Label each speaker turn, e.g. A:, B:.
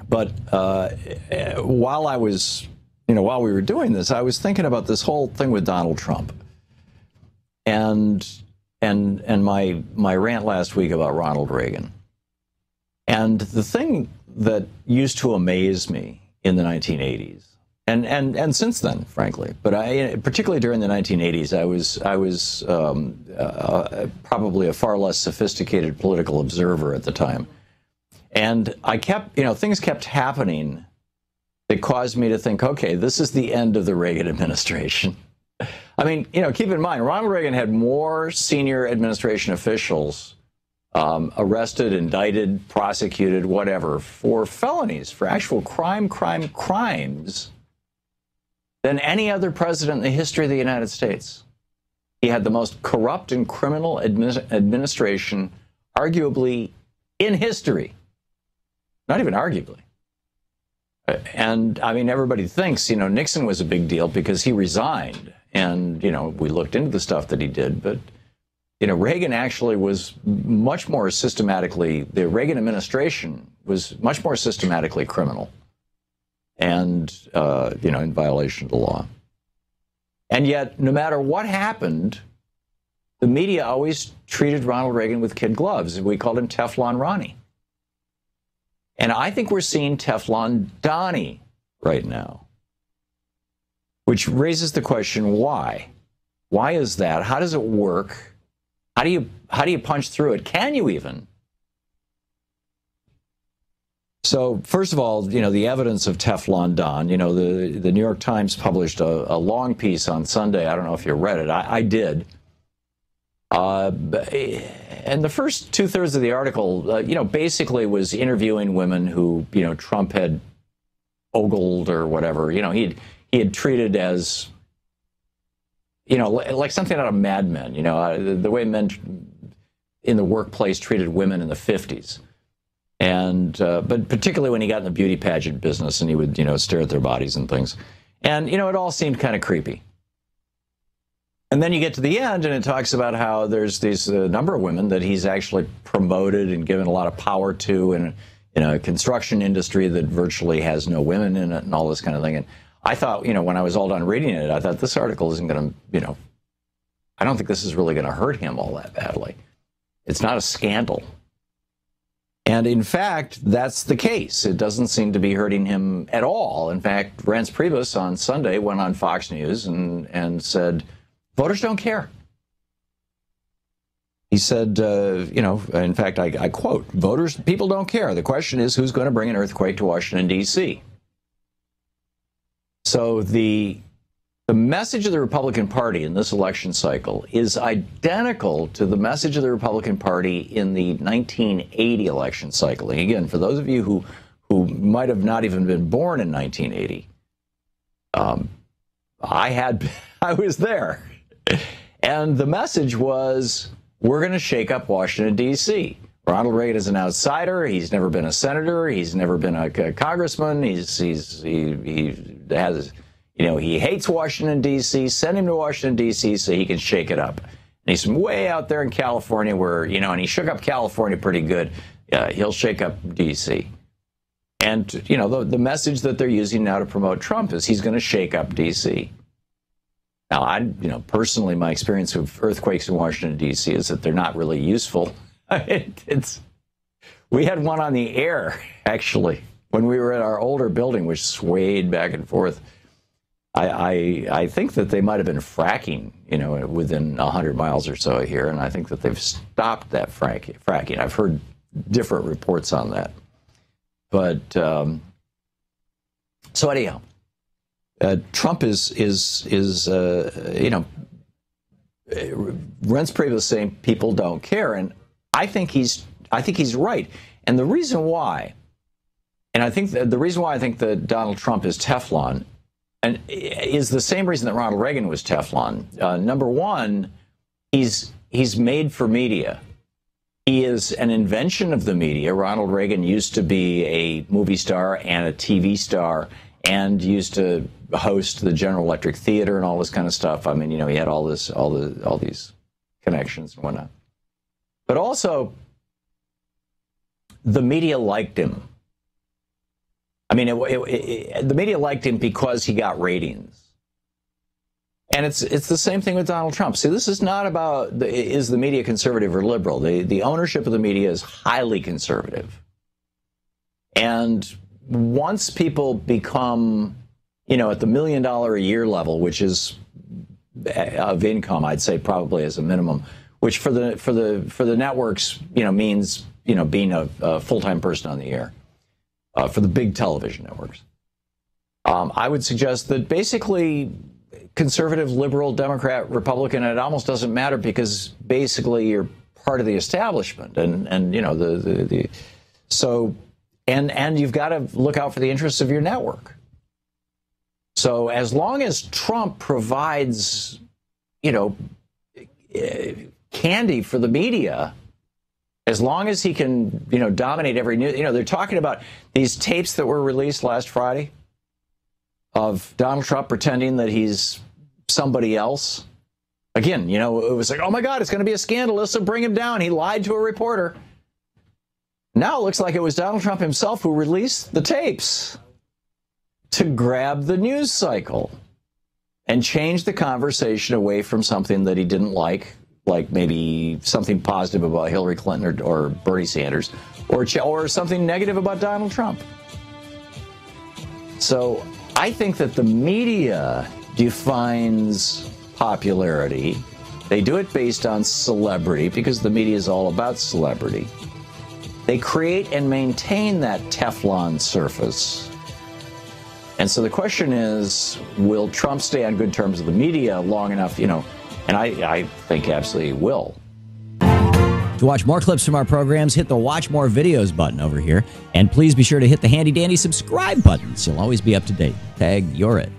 A: But while I was, while we were doing this, I was thinking about this whole thing with Donald Trump, and my rant last week about Ronald Reagan. And the thing that used to amaze me in the 1980s, and since then, frankly, but particularly during the 1980s, I was probably a far less sophisticated political observer at the time. And I kept, things kept happening that caused me to think, okay, this is the end of the Reagan administration. I mean, keep in mind, Ronald Reagan had more senior administration officials arrested, indicted, prosecuted, whatever, for felonies, for actual crimes, than any other president in the history of the United States. He had the most corrupt and criminal administration, arguably, in history. Not even arguably. And, I mean, everybody thinks, Nixon was a big deal because he resigned. And, we looked into the stuff that he did. But, Reagan actually was much more systematically, the Reagan administration was much more systematically criminal and, in violation of the law. And yet, no matter what happened, the media always treated Ronald Reagan with kid gloves. We called him Teflon Ronnie. And I think we're seeing Teflon Donnie right now, which raises the question, why? Why is that? How does it work? How do you punch through it? Can you even? So first of all, the evidence of Teflon Don, the New York Times published a long piece on Sunday. I don't know if you read it. I did. And the first 2/3 of the article, basically was interviewing women who, Trump had ogled or whatever. He had treated as, like something out of Mad Men, the way men in the workplace treated women in the 50s. And, but particularly when he got in the beauty pageant business and he would, stare at their bodies and things. And, it all seemed kind of creepy. And then you get to the end, and it talks about how there's these number of women that he's actually promoted and given a lot of power to in a construction industry that virtually has no women in it and all this kind of thing. And I thought, when I was all done reading it, I thought this article isn't going to, I don't think this is really going to hurt him all that badly. It's not a scandal. And in fact, that's the case. It doesn't seem to be hurting him at all. In fact, Reince Priebus on Sunday went on Fox News and said, voters don't care. He said, in fact, I quote, people don't care. The question is who's going to bring an earthquake to Washington, D.C. So the message of the Republican Party in this election cycle is identical to the message of the Republican Party in the 1980 election cycle. And again, for those of you who might have not even been born in 1980, I was there. And the message was, we're going to shake up Washington, D.C. Ronald Reagan is an outsider. He's never been a senator. He's never been a congressman. He hates Washington, D.C. Send him to Washington, D.C. so he can shake it up. And he's way out there in California where, and he shook up California pretty good. He'll shake up D.C. And, the message that they're using now to promote Trump is he's going to shake up D.C. Now, personally, my experience of earthquakes in Washington, D.C. is that they're not really useful. We had one on the air, actually, when we were at our older building, which swayed back and forth. I think that they might have been fracking, within 100 miles or so here, and I think that they've stopped that fracking. I've heard different reports on that. But, so anyhow. Trump is Reince Priebus saying people don't care, and I think he's right. And the reason why, the reason why I think that Donald Trump is Teflon, and is the same reason that Ronald Reagan was Teflon. Number one, he's made for media. He is an invention of the media. Ronald Reagan used to be a movie star and a TV star, and used to host the General Electric Theater and all this kind of stuff. I mean, he had all these connections and whatnot. But also, the media liked him. I mean, the media liked him because he got ratings. And it's the same thing with Donald Trump. See, this is not about is the media conservative or liberal. The ownership of the media is highly conservative. And once people become, at the $1 million a year level, which is of income, I'd say probably as a minimum, which for the networks, means being a full-time person on the air, for the big television networks. I would suggest that basically conservative, liberal, Democrat, Republican, it almost doesn't matter because basically you're part of the establishment, and you've got to look out for the interests of your network. So as long as Trump provides, candy for the media, as long as he can, dominate every news, they're talking about these tapes that were released last Friday of Donald Trump pretending that he's somebody else. Again, it was like, oh my God, it's going to be a scandal, so bring him down. He lied to a reporter. Now it looks like it was Donald Trump himself who released the tapes to grab the news cycle and change the conversation away from something that he didn't like maybe something positive about Hillary Clinton or Bernie Sanders, or something negative about Donald Trump. So I think that the media defines popularity. They do it based on celebrity because the media is all about celebrity. They create and maintain that Teflon surface. And so the question is, will Trump stay on good terms with the media long enough, and I think absolutely will.
B: To watch more clips from our programs, hit the Watch More Videos button over here. And please be sure to hit the handy-dandy subscribe button so you'll always be up to date. Tag, you're it.